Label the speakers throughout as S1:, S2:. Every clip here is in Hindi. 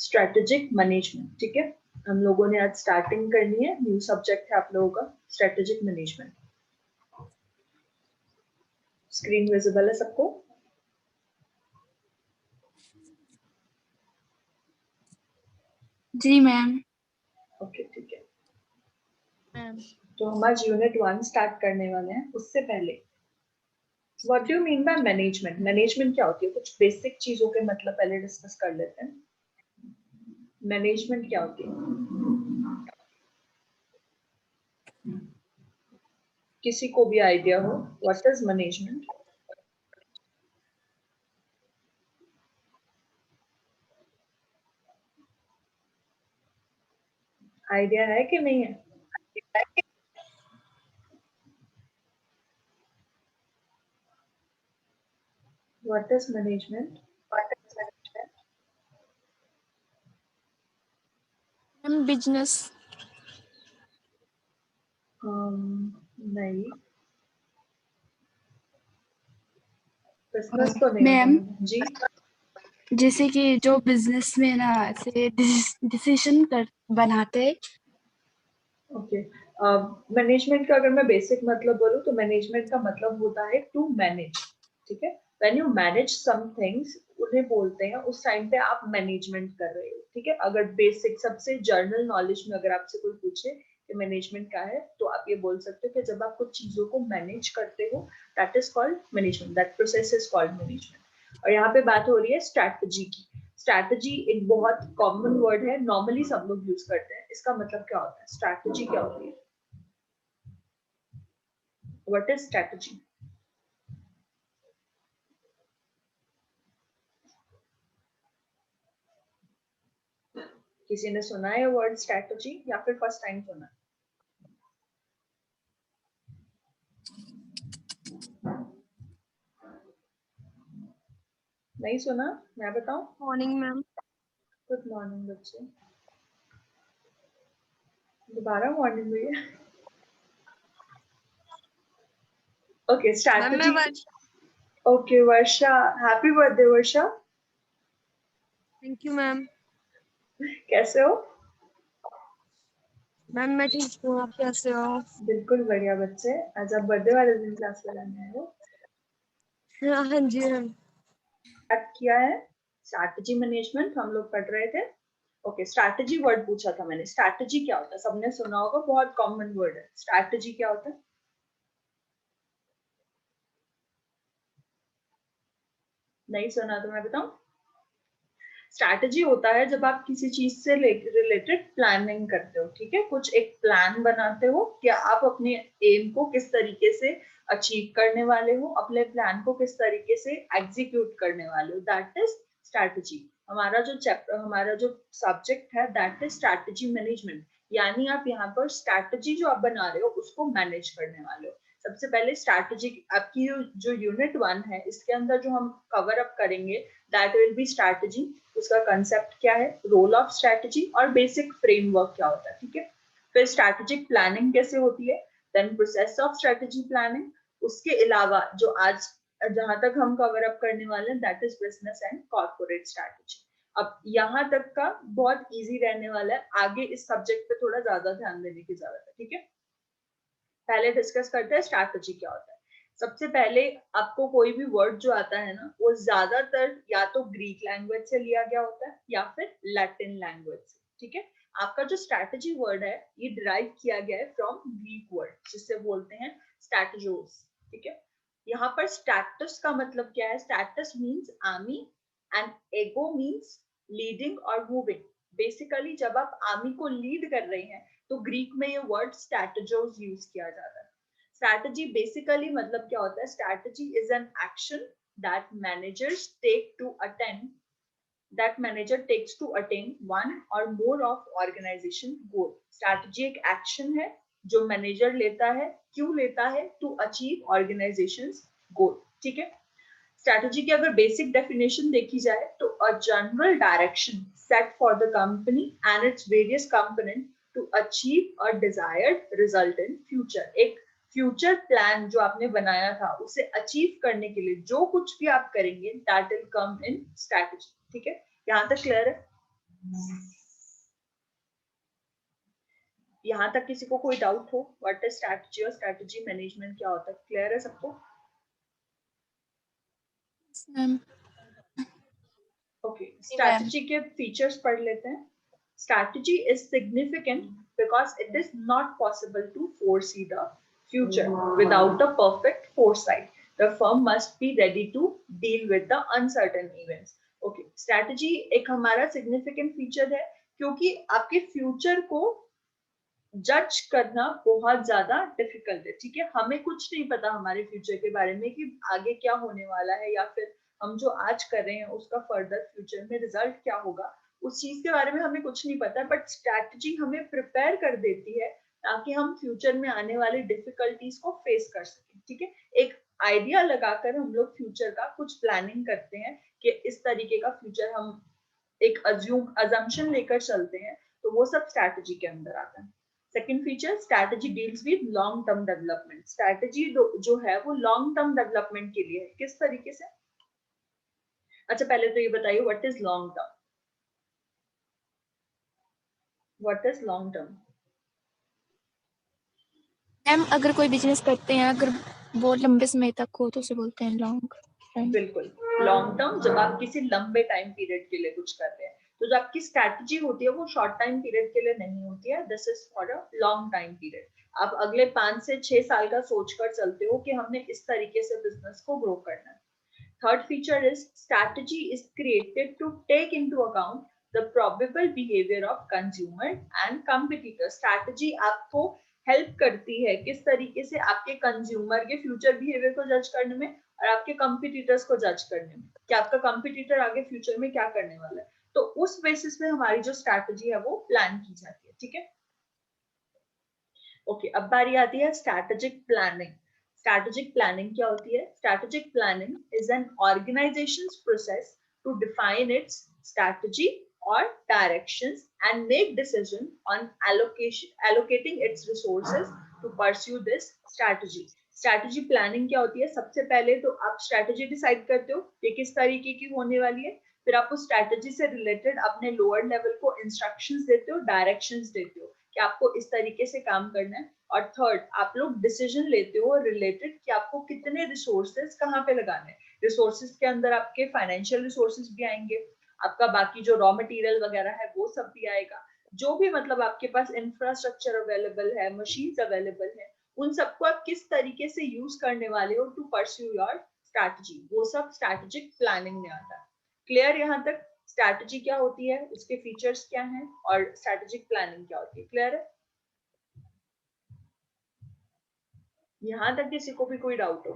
S1: Strategic management. ठीक है, हम लोगों ने आज स्टार्टिंग करनी है, न्यू सब्जेक्ट है आप लोगों का स्ट्रेटेजिक मैनेजमेंट। स्क्रीन विजिबल है सबको?
S2: जी मैम।
S1: ओके ठीक है,
S2: मैम
S1: तो हम आज यूनिट 1 स्टार्ट करने वाले हैं। उससे पहले what do you mean by management? Management क्या होती है? कुछ बेसिक चीजों के मतलब पहले डिस्कस कर लेते हैं। मैनेजमेंट क्या होती है? किसी को भी आइडिया हो व्हाट इज मैनेजमेंट? आइडिया है कि नहीं है? What is management?
S2: Ma'am business.
S1: नहीं, बिजनेस तो नहीं होता
S2: मैम
S1: जी।
S2: जैसे कि जो बिजनेस में ना ऐसे डिसीजन कर बनाते हैं।
S1: ओके, मैनेजमेंट का अगर मैं बेसिक मतलब बोलूँ तो मैनेजमेंट का मतलब होता है टू मैनेज। ठीक है, when you manage some things उन्हें बोलते हैं, उस टाइम पे आप मैनेजमेंट कर रहे हो। ठीक है, अगर बेसिक सबसे जर्नल नॉलेज में अगर आपसे कोई पूछे कि मैनेजमेंट क्या है, तो आप ये बोल सकते हो कि जब आप कुछ चीजों को मैनेज करते हो, that is called management, that process is called management. और यहाँ पे बात हो रही है स्ट्रैटेजी की। स्ट्रैटेजी एक बहुत कॉमन वर्ड है, नॉर्मली सब लोग यूज करते हैं। इसका मतलब क्या होता है? स्ट्रैटेजी क्या होती है? What is strategy? किसी ने सुना है वर्ड स्ट्रैटेजी या फिर फर्स्ट टाइम सुना? नहीं सुना? मैं बताऊं?
S2: Morning ma'am.
S1: गुड मॉर्निंग बच्चे, दोबारा मॉर्निंग हुई है। Okay, strategy. Okay Varsha, happy birthday Varsha.
S2: Thank you ma'am.
S1: कैसे हो?
S2: मैम मैं ठीक हूँ, आप कैसे हो?
S1: बिल्कुल बढ़िया बच्चे, आज आप बर्थडे वाले दिन क्लास लगाने आए हो।
S2: हाँ जी मैम।
S1: स्टार्ट किया है स्ट्रैटेजी मैनेजमेंट, हम लोग पढ़ रहे थे। ओके, स्ट्रैटेजी वर्ड पूछा था मैंने, स्ट्रैटेजी क्या होता है? सबने सुना होगा, बहुत कॉमन वर्ड है। स्ट्रैटेजी क्या होता है? नहीं सुना तो मैं बताऊं। स्ट्रैटेजी होता है जब आप किसी चीज से रिलेटेड प्लानिंग करते हो। ठीक है, कुछ एक प्लान बनाते हो कि आप अपने एम को किस तरीके से अचीव करने वाले हो, अपने प्लान को किस तरीके से एग्जीक्यूट करने वाले हो, दैट इज स्ट्रैटेजी। हमारा जो चैप्टर, हमारा जो सब्जेक्ट है दैट इज स्ट्रैटेजी मैनेजमेंट। यानी आप यहाँ पर स्ट्रैटेजी जो आप बना रहे हो उसको मैनेज करने वाले हो। सबसे पहले स्ट्रैटेजी आपकी जो यूनिट 1 है, इसके अंदर जो हम कवर अप करेंगे दैट विल बी स्ट्रैटेजी। उसका कंसेप्ट क्या है, रोल ऑफ स्ट्रैटेजी, और बेसिक फ्रेमवर्क क्या होता है। ठीक है, फिर स्ट्रैटेजिक प्लानिंग कैसे होती है, then process of strategy planning. उसके अलावा जो आज जहां तक हम कवर अप करने वाले हैं that is business and corporate strategy. अब यहाँ तक का बहुत इजी रहने वाला है, आगे इस सब्जेक्ट पे थोड़ा ज्यादा ध्यान देने की जरूरत है। ठीक है, पहले डिस्कस करते हैं स्ट्रैटेजी क्या होता है। सबसे पहले आपको कोई भी वर्ड जो आता है ना, वो ज्यादातर या तो ग्रीक लैंग्वेज से लिया गया होता है या फिर लैटिन लैंग्वेज से। ठीक है, आपका जो स्ट्रैटेजी वर्ड है ये डिराइव किया गया है फ्रॉम ग्रीक वर्ड जिससे बोलते हैं स्ट्रैटेजोस। ठीक है, यहाँ पर स्टैटस का मतलब क्या है? स्टैटस मीन्स आर्मी एंड एगो मीन्स लीडिंग और मूविंग। बेसिकली जब आप आर्मी को लीड कर रहे हैं तो ग्रीक में ये वर्ड स्ट्रैटेजोस यूज किया जाता है। स्ट्रैटेजी बेसिकली मतलब क्या होता है? Strategy is an action that managers take to attend that manager takes to attain one or more of organization goal. Strategy एक एक्शन है जो मैनेजर लेता है, क्यों लेता है? टू अचीव ऑर्गेनाइजेशन गोल। ठीक है, स्ट्रैटेजी की अगर बेसिक डेफिनेशन देखी जाए तो a general direction set for the company and its various component to achieve a desired result in future. एक फ्यूचर प्लान जो आपने बनाया था उसे अचीव करने के लिए जो कुछ भी आप करेंगे that will come in strategy. ठीक है, यहाँ तक क्लियर है? यहाँ तक किसी को कोई डाउट हो? व्हाट इज स्ट्रैटेजी और स्ट्रैटेजी मैनेजमेंट क्या होता है? क्लियर है सबको?
S2: मैम।
S1: ओके, स्ट्रैटेजी के फीचर्स पढ़ लेते हैं. Strategy is significant because it is not possible to foresee the future without a perfect foresight. The firm must be ready to deal with the uncertain events. Okay, strategy एक हमारा significant feature है क्योंकि आपके फ्यूचर को जज करना बहुत ज्यादा डिफिकल्ट है. ठीक है, हमें कुछ नहीं पता हमारे फ्यूचर के बारे में कि आगे क्या होने वाला है, या फिर हम जो आज कर रहे हैं उसका फर्दर फ्यूचर में रिजल्ट क्या होगा, उस चीज के बारे में हमें कुछ नहीं पता. बट स्ट्रैटेजी हमें प्रिपेयर कर देती है ताकि हम फ्यूचर में आने वाली डिफिकल्टीज को फेस कर सकें. ठीक है, एक आइडिया लगाकर हम लोग फ्यूचर का कुछ प्लानिंग करते हैं कि इस तरीके का फ्यूचर हम एक अजम्पशन लेकर चलते हैं, तो वो सब स्ट्रैटेजी के अंदर आता है. Second feature, strategy deals with long term development. Strategy जो है वो लॉन्ग टर्म डेवलपमेंट के लिए है. किस तरीके से? अच्छा, पहले तो ये बताइए what is long term? What is long term?
S2: Ma'am अगर कोई बिजनेस करते हैं, अगर वो लंबे समय तक हो तो उसे बोलते हैं लॉन्ग टर्म.
S1: बिल्कुल, लॉन्ग टर्म जब आप किसी लंबे टाइम पीरियड के लिए कुछ कर रहे हैं. तो जो आपकी स्ट्रैटेजी होती है वो शॉर्ट टाइम पीरियड के लिए नहीं होती है. This is for a long time period. आप अगले 5 से 6 साल का सोचकर चलते हो कि हमने इस तरीके से बिजनेस को ग्रो करना है. Third feature is strategy is created to take into account the probable behavior of consumer and competitor. Strategy आपको हेल्प करती है किस तरीके से आपके कंज्यूमर के फ्यूचर बिहेवियर को जज करने में और आपके कंपिटिटर्स को जज करने में, कि आपका कंपिटिटर आगे फ्यूचर में क्या करने वाला है. तो उस बेसिस में हमारी जो स्ट्रैटेजी है वो प्लान की जाती है. ठीक है, ओके. अब बारी आती है स्ट्रैटेजिक प्लानिंग. स्ट्रैटेजिक प्लानिंग क्या होती है? Strategic planning is an organization's process to define its strategy or directions and make decision on allocating its resources to pursue this strategy. Strategy planning क्या होती है? सबसे पहले तो आप strategy decide करते हो कि किस तरीके की होने वाली है, फिर आप उस strategy से related अपने lower level को instructions देते हो, directions देते हो कि आपको इस तरीके से काम करना है. और थर्ड, आप लोग डिसीजन लेते हो रिलेटेड कि आपको कितने रिसोर्सेज कहाँ पे लगाने हैं. रिसोर्सेज के अंदर आपके फाइनेंशियल रिसोर्सेज भी आएंगे, आपका बाकी जो रॉ मटेरियल वगैरह है वो सब भी आएगा, जो भी मतलब आपके पास इंफ्रास्ट्रक्चर अवेलेबल है, मशीन्स अवेलेबल है, उन सबको आप किस तरीके से यूज करने वाले हो टू परस्यू योर स्ट्रैटेजी, वो सब स्ट्रैटेजिक प्लानिंग में आता है. क्लियर यहाँ तक? स्ट्रैटेजी क्या होती है, उसके फीचर्स क्या हैं, और स्ट्रैटेजिक प्लानिंग क्या होती है. क्लियर है? यहाँ तक किसी को भी कोई डाउट हो?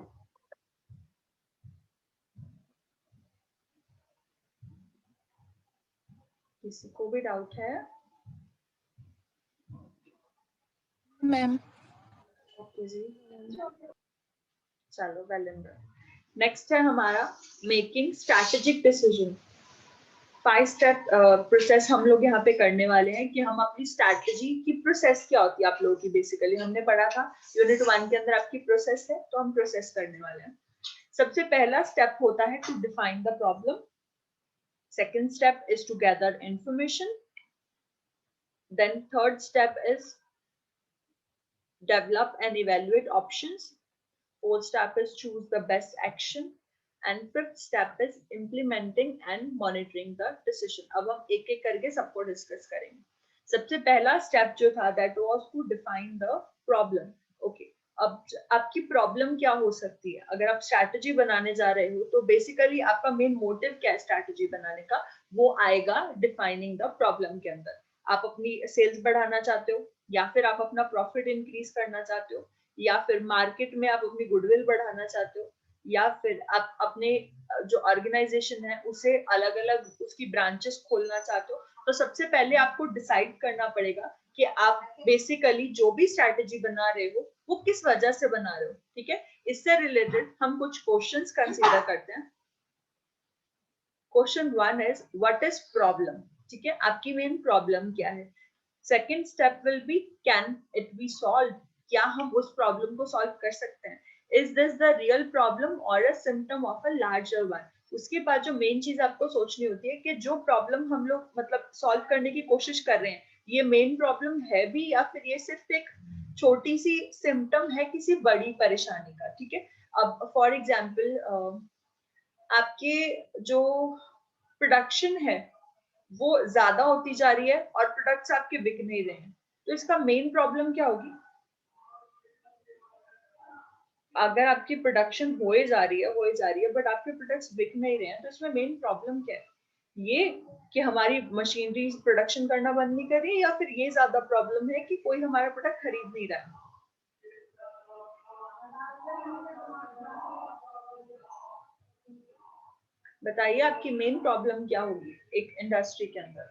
S1: किसी को भी डाउट है?
S2: मैम
S1: ओके जी, चलो वेल एंड गुड. नेक्स्ट है हमारा making strategic decision. 5 step process हम लोग यहाँ पे करने वाले हैं कि हम अपनी स्ट्रैटेजी की प्रोसेस क्या होती है आप लोगों की. बेसिकली हमने पढ़ा था यूनिट 1 के अंदर आपकी प्रोसेस है, तो हम प्रोसेस करने वाले हैं. सबसे पहला स्टेप होता है to define the problem. Second step is to gather information. Then third step is develop and evaluate options. Fourth step is choose the best action. And fifth step is implementing and monitoring the decision. अब हम एक एक करके सबको डिस्कस करेंगे. सबसे पहला स्टेप जो था that was to define the problem. Okay. अब आपकी प्रॉब्लम क्या हो सकती है? अगर आप स्ट्रैटेजी बनाने जा रहे हो तो बेसिकली आपका मेन मोटिव क्या है स्ट्रैटेजी बनाने का, वो आएगा डिफाइनिंग द प्रॉब्लम के अंदर. आप अपनी सेल्स बढ़ाना चाहते हो, या फिर आप अपना प्रॉफिट इंक्रीज करना चाहते हो, या फिर मार्केट में आप अपनी गुडविल बढ़ाना चाहते हो, या फिर आप अपने जो ऑर्गेनाइजेशन है उसे अलग अलग उसकी ब्रांचेस खोलना चाहते हो. तो सबसे पहले आपको डिसाइड करना पड़ेगा कि आप बेसिकली जो भी स्ट्रैटेजी बना रहे हो वो किस वजह से बना रहे हो. ठीक है, इससे रिलेटेड हम कुछ क्वेश्चंस कंसीडर करते हैं. Question 1 is what is problem. ठीक है, आपकी मेन प्रॉब्लम क्या है. Second step will be can it be solve. क्या हम उस प्रॉब्लम को सॉल्व कर सकते हैं. Is this the real problem और a symptom of a larger one. उसके बाद जो मेन चीज आपको सोचनी होती है कि जो प्रॉब्लम हम लोग मतलब सॉल्व करने की कोशिश कर रहे हैं, ये मेन प्रॉब्लम है भी या फिर ये सिर्फ एक छोटी सी सिम्टम है किसी बड़ी परेशानी का, ठीक है। अब फॉर एग्जाम्पल आपके जो प्रोडक्शन है वो ज्यादा होती जा रही है और प्रोडक्ट्स आपके बिक नहीं रहे हैं, तो इसका मेन प्रॉब्लम क्या होगी? अगर आपकी प्रोडक्शन होए जा रही है बट आपके प्रोडक्ट्स बिक नहीं रहे हैं, तो इसमें मेन प्रॉब्लम क्या है? ये कि हमारी मशीनरी प्रोडक्शन करना बंद नहीं कर रही है, या फिर ये ज्यादा प्रॉब्लम है कि कोई हमारा प्रोडक्ट खरीद नहीं रहा है? बताइए आपकी मेन प्रॉब्लम क्या होगी एक इंडस्ट्री के अंदर?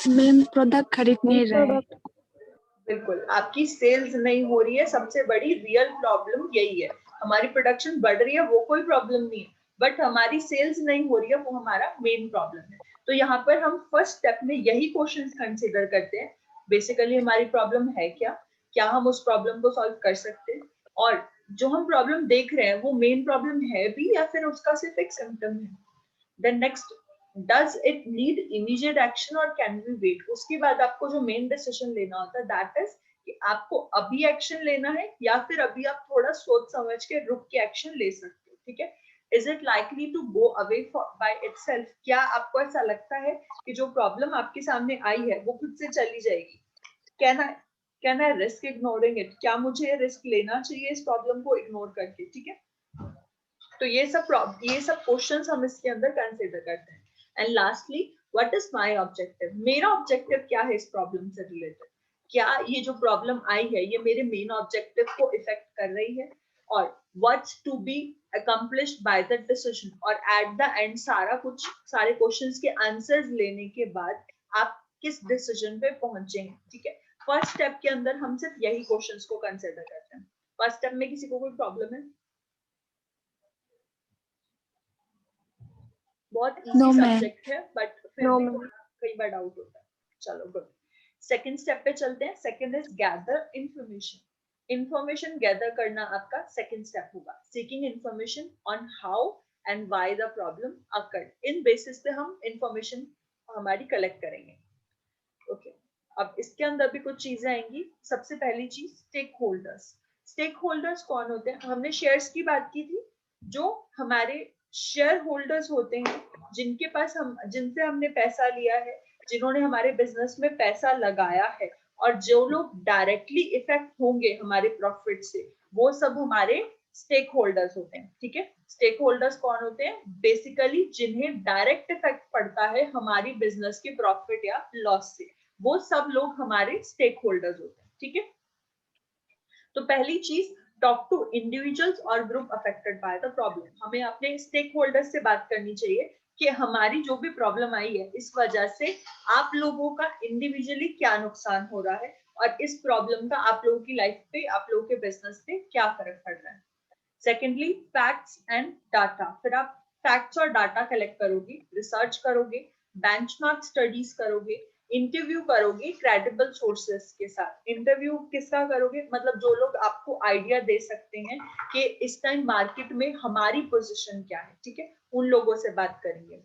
S2: मेन प्रोडक्ट खरीद नहीं रहे।
S1: बिल्कुल, आपकी सेल्स नहीं हो रही है, सबसे बड़ी रियल प्रॉब्लम यही है। हमारी प्रोडक्शन बढ़ रही है वो कोई प्रॉब्लम नहीं है, बट हमारी सेल्स नहीं हो रही है वो हमारा मेन प्रॉब्लम है। तो यहाँ पर हम फर्स्ट स्टेप में यही क्वेश्चंस कंसीडर करते हैं, बेसिकली हमारी प्रॉब्लम है क्या हम उस प्रॉब्लम को सॉल्व कर सकते हैं, और जो हम प्रॉब्लम देख रहे हैं वो मेन प्रॉब्लम है भी या फिर उसका सिर्फ एक सिम्टम है। Then next, does it need immediate action or can we wait? उसके बाद आपको जो मेन डिसीजन लेना होता है दैट इज कि आपको अभी एक्शन लेना है या फिर अभी आप थोड़ा सोच समझ के रुक के एक्शन ले सकते हो, ठीक है। Is it likely to go away by itself? क्या आपको ऐसा लगता है कि जो प्रॉब्लम आपके सामने आई है वो खुद से चली जाएगी? Can I risk ignoring it? क्या मुझे रिस्क लेना चाहिए इस प्रॉब्लम को इग्नोर करके, ठीक है। तो ये सब क्वेश्चंस हम इसके अंदर कंसीडर करते हैं। And lastly, what is my objective? मेरा ऑब्जेक्टिव क्या है इस प्रॉब्लम से रिलेटेड? क्या ये जो प्रॉब्लम आई है ये मेरे मेन ऑब्जेक्टिव को इफेक्ट कर रही है? और what's to be accomplished by the decision? और एट द एंड सारे क्वेश्चंस के आंसर्स लेने के बाद आप किस डिसीजन पे पहुंचेंगे, ठीक है। फर्स्ट स्टेप के अंदर हम सिर्फ यही क्वेश्चंस को कंसीडर करते हैं। फर्स्ट स्टेप में किसी को कोई प्रॉब्लम है? बहुत इजी
S2: नो मैम।
S1: सब्जेक्ट है बट फिर भी कई बार डाउट होता है। चलो गुड, सेकंड स्टेप पे चलते हैं। Second is gather information. Information gather करना आपका सेकंड स्टेप होगा। Seeking information on how and why the problem occurred. In basis पे हम इंफॉर्मेशन हमारी कलेक्ट करेंगे। ओके, अब इसके अंदर भी कुछ चीजें आएंगी। सबसे पहली चीज, स्टेक होल्डर्स। स्टेक होल्डर्स कौन होते हैं? हमने शेयर्स की बात की थी। जो हमारे शेयर होल्डर्स होते हैं, जिनसे हमने पैसा लिया है, जिन्होंने हमारे बिजनेस में पैसा लगाया है, और जो लोग डायरेक्टली इफेक्ट होंगे हमारे प्रॉफिट से, वो सब हमारे स्टेक होल्डर्स होते हैं, ठीक है। स्टेक होल्डर्स कौन होते हैं? बेसिकली जिन्हें डायरेक्ट इफेक्ट पड़ता है हमारी बिजनेस के प्रॉफिट या लॉस से, वो सब लोग हमारे स्टेक होल्डर्स होते हैं, ठीक है। तो पहली चीज, टॉक टू इंडिविजुअल्स और group affected by the problem. हमें अपने स्टेक होल्डर्स से बात करनी चाहिए कि हमारी जो भी प्रॉब्लम आई है इस वजह से आप लोगों का इंडिविजुअली क्या नुकसान हो रहा है, और इस प्रॉब्लम का आप लोगों की लाइफ पे, आप लोगों के बिजनेस पे क्या फर्क पड़ रहा है। Secondly, facts and data. फिर आप फैक्ट्स और डाटा कलेक्ट करोगे, रिसर्च करोगे, बेंचमार्क स्टडीज करोगे, इंटरव्यू करोगे क्रेडिबल सोर्सेस के साथ। इंटरव्यू किसका करोगे? मतलब जो लोग आपको आइडिया दे सकते हैं कि इस टाइम मार्केट में हमारी पोजीशन क्या है, ठीक है, उन लोगों से बात करेंगे।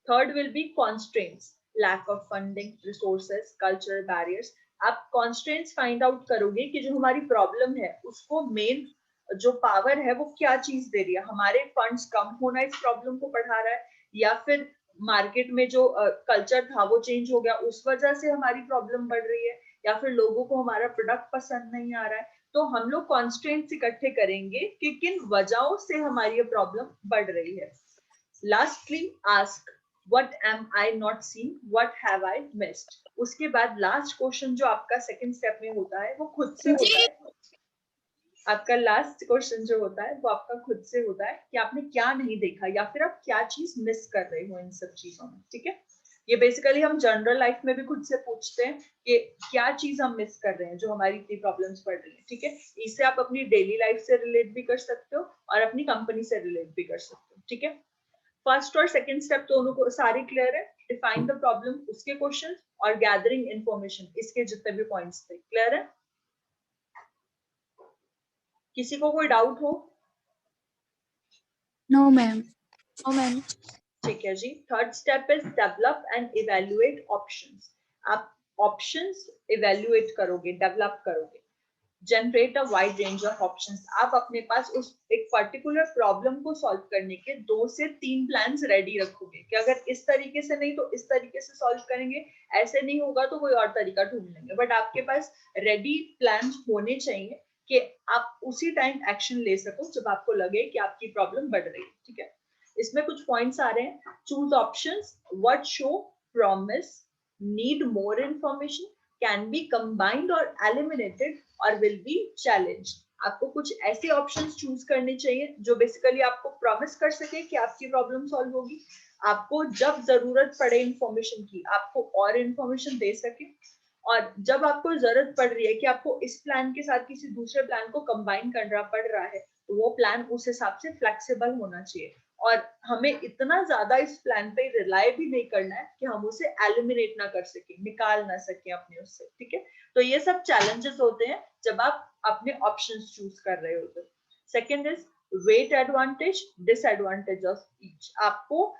S1: Third will be constraints, lack of funding, resources, cultural barriers. आप कॉन्स्ट्रेंट्स फाइंड आउट करोगे कि जो हमारी प्रॉब्लम है उसको मेन जो पावर है वो क्या चीज दे रही है। हमारे फंड्स कम होना इस प्रॉब्लम को बढ़ा रहा है, या फिर मार्केट में जो कल्चर था वो चेंज हो गया उस वजह से हमारी प्रॉब्लम बढ़ रही है, या फिर लोगों को हमारा प्रोडक्ट पसंद नहीं आ रहा है। तो हम लोग कॉन्स्टेंट्स इकट्ठे करेंगे कि किन वजहों से हमारी ये प्रॉब्लम बढ़ रही है। Lastly, ask what am I not seen, what have I missed. उसके बाद लास्ट क्वेश्चन जो आपका सेकंड स्टेप में होता है वो खुद से होता है। आपका लास्ट क्वेश्चन जो होता है वो आपका खुद से होता है कि आपने क्या नहीं देखा या फिर आप क्या चीज मिस कर रहे हो इन सब चीजों में, ठीक है। ये बेसिकली हम जनरल लाइफ में भी खुद से पूछते हैं कि क्या चीज हम मिस कर रहे हैं जो हमारी इतनी प्रॉब्लम्स पड़ रही है, ठीक है। इससे आप अपनी डेली लाइफ से रिलेट भी कर सकते हो और अपनी कंपनी से रिलेट भी कर सकते हो, ठीक है। फर्स्ट और सेकंड स्टेप दोनों को सारे क्लियर है। डिफाइन द प्रॉब्लम, उसके क्वेश्चन, और गैदरिंग इंफॉर्मेशन, इसके जितने भी पॉइंट्स थे, क्लियर है? किसी को कोई डाउट हो?
S2: No ma'am. No ma'am.
S1: ठीक है जी। Third step is develop and evaluate options. आप ऑप्शंस इवेल्युएट करोगे, डेवलप करोगे। Generate a wide range of options. आप अपने पास उस एक पर्टिकुलर प्रॉब्लम को सॉल्व करने के 2 से 3 प्लान्स रेडी रखोगे कि अगर इस तरीके से नहीं तो इस तरीके से सॉल्व करेंगे, ऐसे नहीं होगा तो कोई और तरीका ढूंढ लेंगे। बट आपके पास रेडी प्लान्स होने चाहिए कि आप उसी टाइम एक्शन ले सको जब आपको लगे कि आपकी प्रॉब्लम बढ़ रही है। ठीक है, इसमें कुछ पॉइंट्स आ रहे हैं। Choose options what show promise, need more information, can be combined और एलिमिनेटेड और विल बी चैलेंज। आपको कुछ ऐसे ऑप्शंस चूज करने चाहिए जो बेसिकली आपको प्रॉमिस कर सके कि आपकी प्रॉब्लम सॉल्व होगी, आपको जब जरूरत पड़े इंफॉर्मेशन की आपको और इंफॉर्मेशन दे सके, और जब आपको जरूरत पड़ रही है कि आपको इस प्लान के साथ किसी दूसरे प्लान को कंबाइन करना पड़ रहा है तो वो प्लान उस हिसाब से फ्लेक्सिबल होना चाहिए। और हमें इतना ज्यादा इस प्लान पे रिलाय भी नहीं करना है कि हम उसे एलिमिनेट ना कर सके, निकाल ना सके अपने उससे। ठीक है, तो ये सब चैलेंजेस होते हैं जब आप अपने ऑप्शंस चूज कर रहे होते हो। Second is weight advantage disadvantage of each. आपको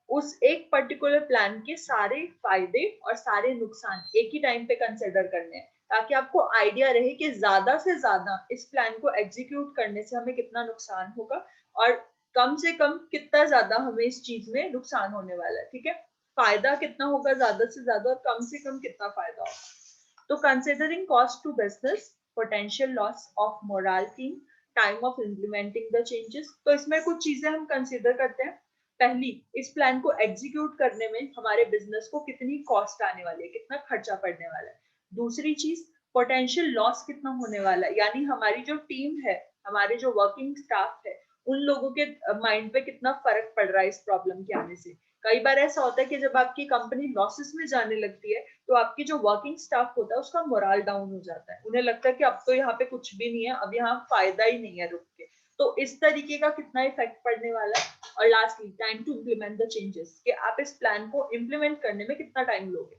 S1: उस एक पर्टिकुलर प्लान के सारे फायदे और सारे नुकसान एक ही टाइम पे कंसिडर करने हैं ताकि आपको आइडिया रहे कि ज्यादा से ज्यादा इस प्लान को एग्जीक्यूट करने से हमें कितना नुकसान होगा और कम से कम कितना ज्यादा हमें इस चीज में नुकसान होने वाला है। ठीक है, फायदा कितना होगा ज्यादा से ज्यादा और कम से कम कितना फायदा होगा। तो considering cost to business, potential loss of morale team, time of implementing the changes. तो इसमें कुछ चीजें हम कंसिडर करते हैं। पहली, इस प्लान को एग्जीक्यूट करने में हमारे बिजनेस को कितनी कॉस्ट आने वाली है, कितना खर्चा पड़ने वाला है। दूसरी चीज, पोटेंशियल लॉस कितना होने वाला है, यानी हमारी जो टीम है, हमारे जो वर्किंग स्टाफ है, उन लोगों के माइंड पे कितना फर्क पड़ रहा है इस प्रॉब्लम के आने से। कई बार ऐसा होता है कि जब आपकी कंपनी लॉसेस में जाने लगती है तो आपकी जो वर्किंग स्टाफ होता है उसका मोरल डाउन हो जाता है, उन्हें लगता है कि अब तो यहाँ पे कुछ भी नहीं है, अब यहाँ फायदा ही नहीं है रुक के। तो इस तरीके का कितना इफेक्ट पड़ने वाला है। और lastly, time to implement the changes, कि आप इस प्लान को इम्प्लीमेंट करने में कितना टाइम लोगे।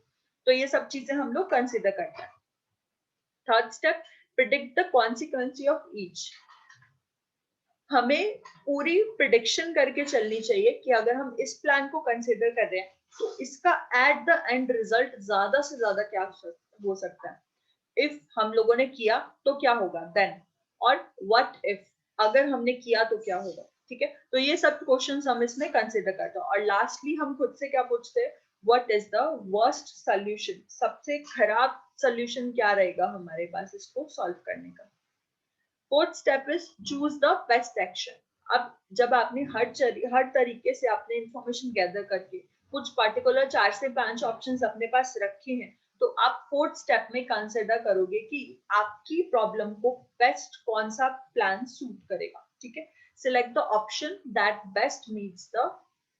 S1: तो ये सब चीजें हम लोग कंसिडर करते हैं। Third step, predict the consequence of each. हमें पूरी प्रिडिक्शन करके चलनी चाहिए कि अगर हम इस प्लान को कंसिडर कर रहे हैं तो इसका एट द एंड रिजल्ट ज्यादा से ज्यादा क्या हो सकता है। इफ हम लोगों ने किया तो क्या होगा देन, और व्हाट इफ अगर हमने किया तो क्या होगा। ठीक है, तो ये सब क्वेश्चंस हम इसमें कंसिडर करते हैं। और लास्टली हम खुद से क्या पूछते हैं, what is the worst solution, सबसे खराब सोल्यूशन क्या रहेगा हमारे पास इसको सॉल्व करने का। Fourth step is choose the best action. अब जब आपने हर तरीके से आपने इंफॉर्मेशन गैदर करके कुछ पर्टिकुलर 4 से 5 ऑप्शंस अपने पास रखे हैं तो आप फोर्थ स्टेप में कंसिडर करोगे कि आपकी प्रॉब्लम को बेस्ट कौन सा प्लान सूट करेगा। ठीक है, select the option that best meets the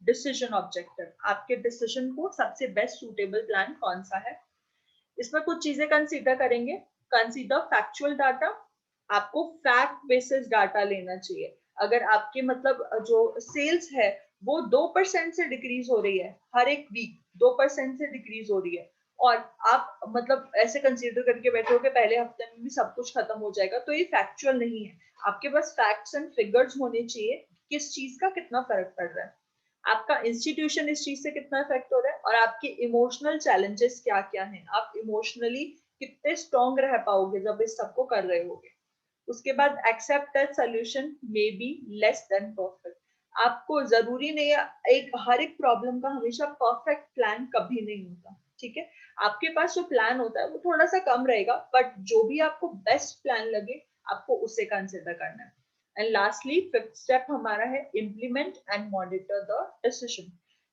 S1: decision objective. आपके डिसीजन को सबसे बेस्ट सूटेबल प्लान कौन सा है। इसमें कुछ चीजें कंसीडर करेंगे। कंसीडर फैक्चुअल डाटा, आपको फैक्ट बेसिस डाटा लेना चाहिए। अगर आपके मतलब जो सेल्स है वो 2% से डिक्रीज हो रही है, हर एक वीक 2% से डिक्रीज हो रही है, और आप मतलब ऐसे कंसीडर करके बैठे हो कि पहले हफ्ते में भी सब कुछ खत्म हो जाएगा, तो ये फैक्चुअल नहीं है। आपके पास फैक्ट्स एंड फिगर्स होने चाहिए, किस चीज का कितना फर्क पड़ रहा है, आपका इंस्टीट्यूशन इस चीज से कितना इफेक्ट हो रहा है, और आपके इमोशनल चैलेंजेस क्या क्या हैं, आप इमोशनली कितने स्ट्रॉन्ग रह पाओगे जब इस सबको कर रहे होगे। उसके बाद accept that solution may be less than perfect. आपको जरूरी नहीं है एक हर एक प्रॉब्लम का हमेशा परफेक्ट प्लान कभी नहीं होता। ठीक है, आपके पास जो प्लान होता है वो थोड़ा सा कम रहेगा, बट जो भी आपको बेस्ट प्लान लगे आपको उसे कंसिडर करना है। एंड लास्टली फिफ्थ स्टेप हमारा है implement and monitor the decision.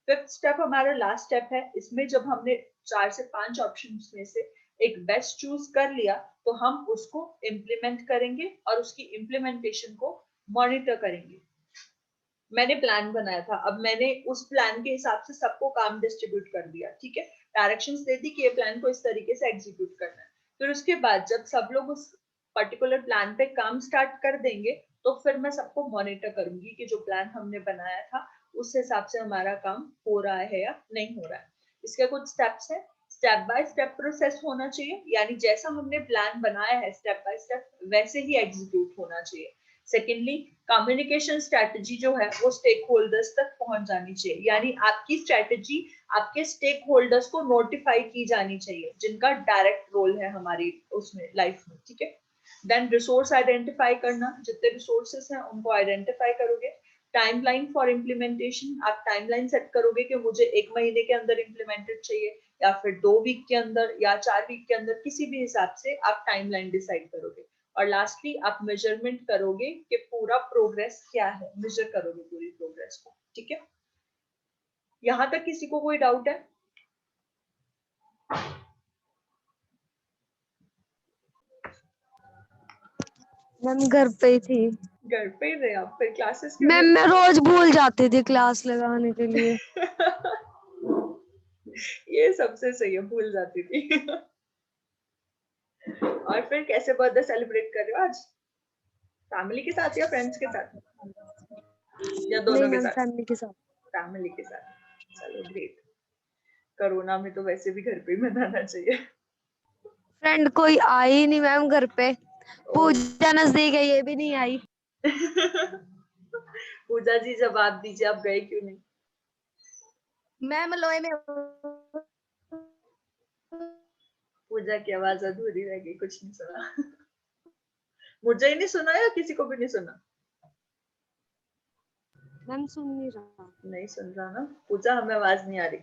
S1: Fifth step हमारा लास्ट स्टेप है। इसमें जब हमने 4 से 5 ऑप्शंस में से एक बेस्ट चूज कर लिया तो हम उसको इम्प्लीमेंट करेंगे और उसकी इम्प्लीमेंटेशन को मॉनिटर करेंगे। मैंने प्लान बनाया था, अब मैंने उस प्लान के हिसाब से सबको काम डिस्ट्रीब्यूट कर दिया। ठीक है, डायरेक्शंस दे दी कि ये प्लान को इस तरीके से एग्जीक्यूट करना है। फिर उसके बाद जब सब लोग उस पर्टिकुलर प्लान पे काम स्टार्ट कर देंगे तो फिर मैं सबको मॉनिटर करूंगी कि जो प्लान हमने बनाया था उस हिसाब से हमारा काम हो रहा है या नहीं हो रहा है। इसके कुछ स्टेप्स हैं। स्टेप बाय स्टेप प्रोसेस होना चाहिए, यानी जैसा हमने प्लान बनाया है स्टेप बाय स्टेप वैसे ही एग्जीक्यूट होना चाहिए। सेकेंडली, कम्युनिकेशन स्ट्रेटजी जो है वो स्टेक होल्डर्स तक पहुंच जानी चाहिए, यानी आपकी स्ट्रेटजी आपके स्टेक होल्डर्स को नोटिफाई की जानी चाहिए, जिनका डायरेक्ट रोल है हमारी उसमें लाइफ में, ठीक है। देन रिसोर्स आइडेंटिफाई करना, जितने रिसोर्सेस हैं उनको आइडेंटिफाई करोगे। टाइमलाइन फॉर इम्प्लीमेंटेशन, आप टाइमलाइन सेट करोगे कि मुझे 1 महीने के अंदर इम्प्लीमेंटेड चाहिए, या फिर 2 वीक के अंदर, या 4 वीक के अंदर, किसी भी हिसाब से आप टाइमलाइन डिसाइड करोगे। और लास्टली आप मेजरमेंट करोगे कि पूरा प्रोग्रेस क्या है, मेजर करोगे पूरी प्रोग्रेस को, ठीक है। यहां तक किसी को कोई डाउट है?
S3: मैम घर पे ही थी।
S1: घर पे ही रहे आप, फिर क्लासेस क्यों
S3: मैम
S1: नहीं?
S3: मैं रोज भूल जाती थी क्लास लगाने के लिए।
S1: ये सबसे सही है, भूल जाती थी। और फिर कैसे बर्थडे सेलिब्रेट कर रहे हो आज? फैमिली के साथ या फ्रेंड्स के साथ, या
S3: नहीं
S1: दोनों के
S3: मैम
S1: साथ?
S3: फैमिली के साथ।
S1: फैमिली के साथ, चलो ग्रेट। कोरोना में तो वैसे भी घर पे ही मनाना चाहिए।
S3: फ्रेंड कोई आई ही नहीं मैम घर पे।
S1: ओ।
S3: पूजा नजदीक है, ये भी नहीं आई।
S1: पूजा जी जवाब दीजिए, आप गए क्यों नहीं?
S3: मैम लोहे में।
S1: पूजा की आवाज अधूरी रह गई, कुछ नहीं सुना। मुझे ही नहीं सुना या किसी को भी नहीं सुना?
S3: मैम सुन नहीं रहा।
S1: नहीं सुन रहा ना पूजा, हमें आवाज नहीं आ रही।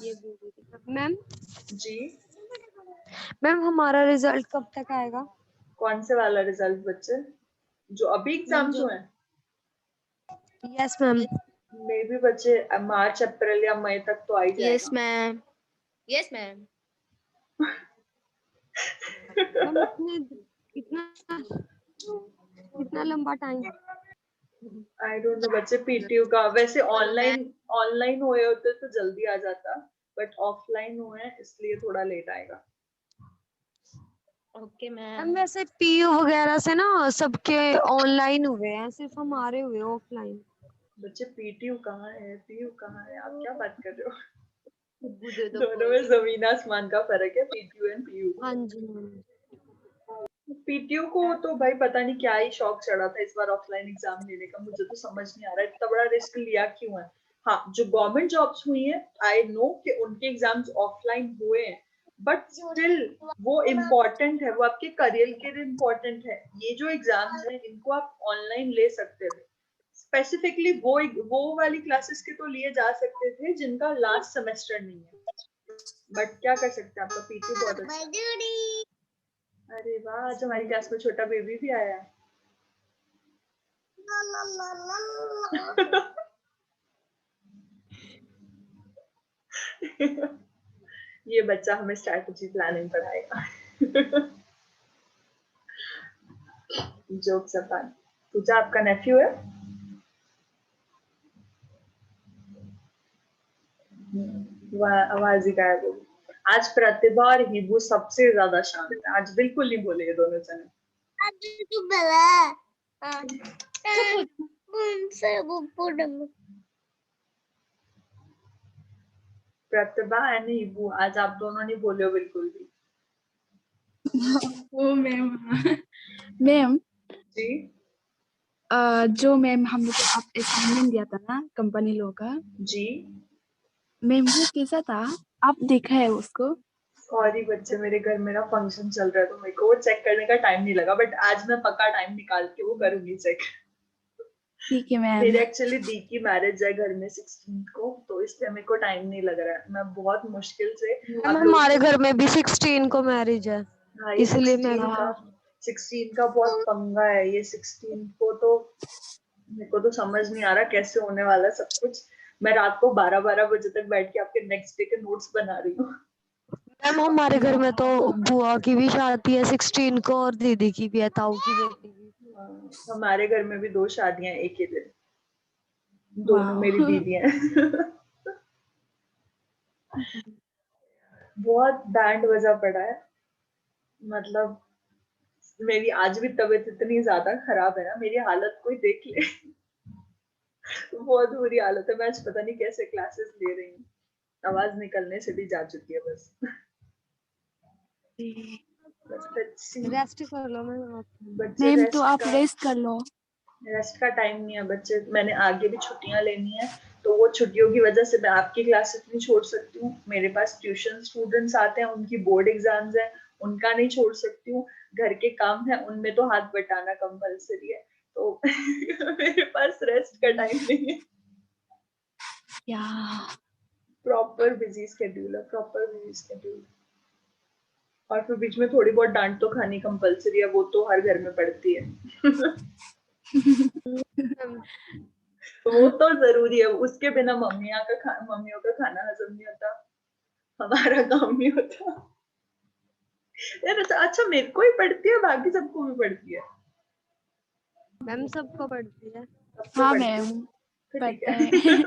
S3: ये बोल रही थी मैम।
S1: जी।
S3: मैम हमारा रिजल्ट कब तक आएगा?
S1: कौन से वाला रिजल्ट बच्चे? जो अभी
S3: मैम
S1: एग्जाम्स
S3: जो।
S1: हुए हैं?
S3: Yes ma'am.
S1: मे भी बच्चे मार्च अप्रैल या मई तक तो आ ही
S3: यस
S1: जाएगा।
S3: मैम। Yes ma'am. मैम इतना इतना लंबा टाइम।
S1: आई डोंट नो बच्चे, पीटीयू का वैसे ऑनलाइन ऑनलाइन हुए होते तो जल्दी आ जाता, बट ऑफलाइन हुए हैं इसलिए थोड़ा लेट आएगा।
S3: Okay ma'am. वैसे पीयू वगैरह से ना सबके ऑनलाइन हुए हैं, सिर्फ हमारे हुए ऑफलाइन।
S1: बच्चे पीटीयू कहाँ है, पीयू कहाँ है, आप क्या बात कर रहे हो?
S3: मुझे तो
S1: दोनों में जमीन आसमान का फर्क है, पीटीयू एंड पीयू।
S3: हाँ जी मैम।
S1: पीटीयू को तो भाई पता नहीं क्या ही शौक चढ़ा था इस बार ऑफलाइन एग्जाम लेने का, मुझे तो समझ नहीं आ रहा इतना बड़ा रिस्क लिया क्यों है। हाँ, जो गवर्नमेंट जॉब्स हुई हैं आई नो कि उनके एग्जाम्स ऑफलाइन हुए हैं, बट स्टिल वो इम्पोर्टेंट है, वो आपके करियर के लिए इम्पोर्टेंट है। ये जो एग्जाम्स हैं इनको आप ऑनलाइन ले सकते थे, स्पेसिफिकली वो वाली क्लासेस के तो लिए जा सकते थे जिनका लास्ट सेमेस्टर नहीं है, बट क्या कर सकते हैं, आपका पीटी बहुत अच्छा है। अरे वाह, आज हमारी क्लास में छोटा बेबी भी आया है। ये बच्चा हमें स्ट्रैटेजी प्लानिंग पढ़ाएगा। जोक्स अपार्ट, पूजा आपका नेफ्यू है? आवाज ही गायब हो गई। आज प्रतिभा और हिबू सबसे ज्यादा शांत है, आज बिल्कुल नहीं बोले ये दोनों जने। प्रतिभा एंड हिबू, आज आप दोनों नहीं बोले हो बिल्कुल भी।
S2: वो मैम। मैम
S1: जी।
S2: जो मैम हम लोग को आप असाइनमेंट दिया था ना कंपनी लोग का,
S1: जी।
S2: मैम वो कैसा था? आप देखा है उसको?
S1: सॉरी बच्चे, मेरे घर में ना फंक्शन चल रहा है तो मेरे को वो चेक करने का टाइम नहीं लगा, बट आज मैं पक्का टाइम निकाल के वो करूंगी चेक।
S2: ठीक है मैम।
S1: मेरे एक्चुअली दी की मैरिज है घर में 16 को, तो इसलिए मेरे को टाइम नहीं लग रहा है, मैं बहुत मुश्किल से
S3: मैम
S1: आप लोग
S3: हमारे घर में भी 16 को मैरिज है,
S1: हाँ, ये
S3: इसलिए मैं
S1: 16 का बहुत पंगा है, ये 16 को तो मेरे को तो समझ नहीं आ रहा कैसे होने वाला है सब कुछ। मैं रात को 12-12 बजे तक बैठ के आपके नेक्स्ट डे के नोट्स बना रही हूँ।
S3: मैम हमारे घर में तो बुआ की भी शादी है 16 को और दीदी की भी है, ताऊ की बेटी की।
S1: हमारे घर में भी 2 शादियां एक ही दिन, दोनों
S2: वाह।
S1: मेरी दीदी हैं। बहुत बैंड बजा पड़ा है, मतलब मेरी आज भी तबीयत इतनी ज्यादा खराब है ना, मेरी हालत कोई देख ले। बहुत बुरी हालत है, मैं आज पता नहीं कैसे क्लासेस ले रही हूँ। आवाज निकलने से भी जा चुकी है बस। बस let's see।
S3: रेस्ट कर लो मैम।
S1: बच्चे
S2: मैम
S1: रेस्ट
S2: तो आप
S1: का
S2: रेस्ट कर लो।
S1: रेस्ट का टाइम नहीं है बच्चे, मैंने आगे भी छुट्टियां लेनी है, तो वो छुट्टियों की वजह से मैं आपकी क्लासेस नहीं छोड़ सकती हूँ, मेरे पास ट्यूशन स्टूडेंट्स आते हैं, उनकी बोर्ड एग्जाम्स हैं, उनका नहीं छोड़ सकती हूँ, घर के काम है उनमें तो हाथ बटाना कंपलसरी है, तो मेरे पास रेस्ट का टाइम नहीं है।
S2: या
S1: प्रॉपर बिजी स्केड्यूल है, प्रॉपर बिजी स्केड्यूल। और फिर बीच में थोड़ी बहुत डांट तो खानी कंपलसरी है, वो तो हर घर में पड़ती है। वो तो जरूरी है, उसके बिना मम्मियों का खाना हजम नहीं होता, हमारा काम नहीं होता। यार अच्छा मेरे को ही पड़ती है, बाकी सबको भी पड़ती है?
S3: मैम सबको पढ़ती है।
S1: सबको
S2: हाँ
S1: पड़ती है,
S2: मैम
S1: फिर ठीक
S2: पढ़ते
S1: है।
S2: हैं।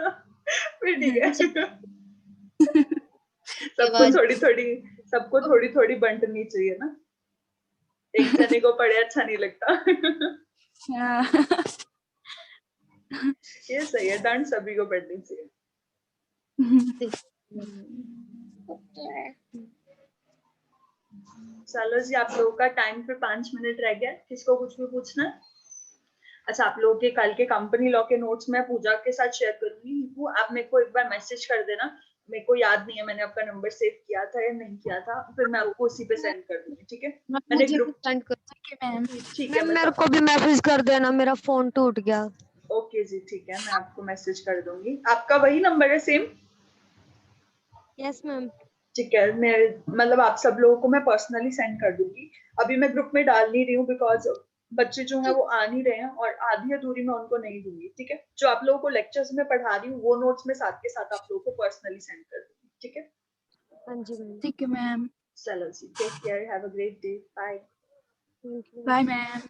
S1: फिर ठीक है।
S3: आवाज
S1: सबको थोड़ी थोड़ी बंटनी चाहिए ना, एक जने को पढ़े अच्छा नहीं लगता।
S2: हाँ।
S1: ये सही है, डांट सभी को पढ़नी चाहिए। चलो जी, आप लोगों का टाइम पे 5 मिनट रह गया, किसको कुछ भी पूछना है? अच्छा, आप लोगों के कल के कंपनी लॉ के नोट्स मैं पूजा के साथ शेयर करूंगी, नीतू आप मेरे को एक बार मैसेज कर देना, मेरे को याद नहीं है मैंने आपका नंबर सेव किया था या नहीं किया था, फिर मैं आपको उसी पे सेंड कर दूंगी, ठीक है? मैंने
S3: मुझे
S1: ग्रुप,
S3: सेंड कर।
S2: ठीक है मैम।
S1: ठीक है
S3: मैम
S1: मैं
S3: मेरे को भी मैसेज कर देना, मेरा फोन टूट गया।
S1: ओके जी, ठीक है मैं आपको मैसेज कर दूंगी। आपका वही नंबर है सेम?
S3: Yes ma'am.
S1: ठीक है, मैं मतलब आप सब लोगों को मैं पर्सनली सेंड कर दूंगी, अभी मैं ग्रुप में डाल नहीं रही हूँ बिकॉज बच्चे जो है वो आ नहीं रहे हैं, और आधी अधूरी मैं उनको नहीं दूंगी, ठीक है? जो आप लोगों को लेक्चर्स में पढ़ा रही हूँ वो नोट्स में साथ के साथ आप लोगों को पर्सनली सेंड कर दूंगी, ठीक है?
S3: हाँ जी मैम।
S2: ठीक है मैम।
S1: चलो जी, take care, have a great day, bye.
S3: Thank you.
S2: Bye ma'am.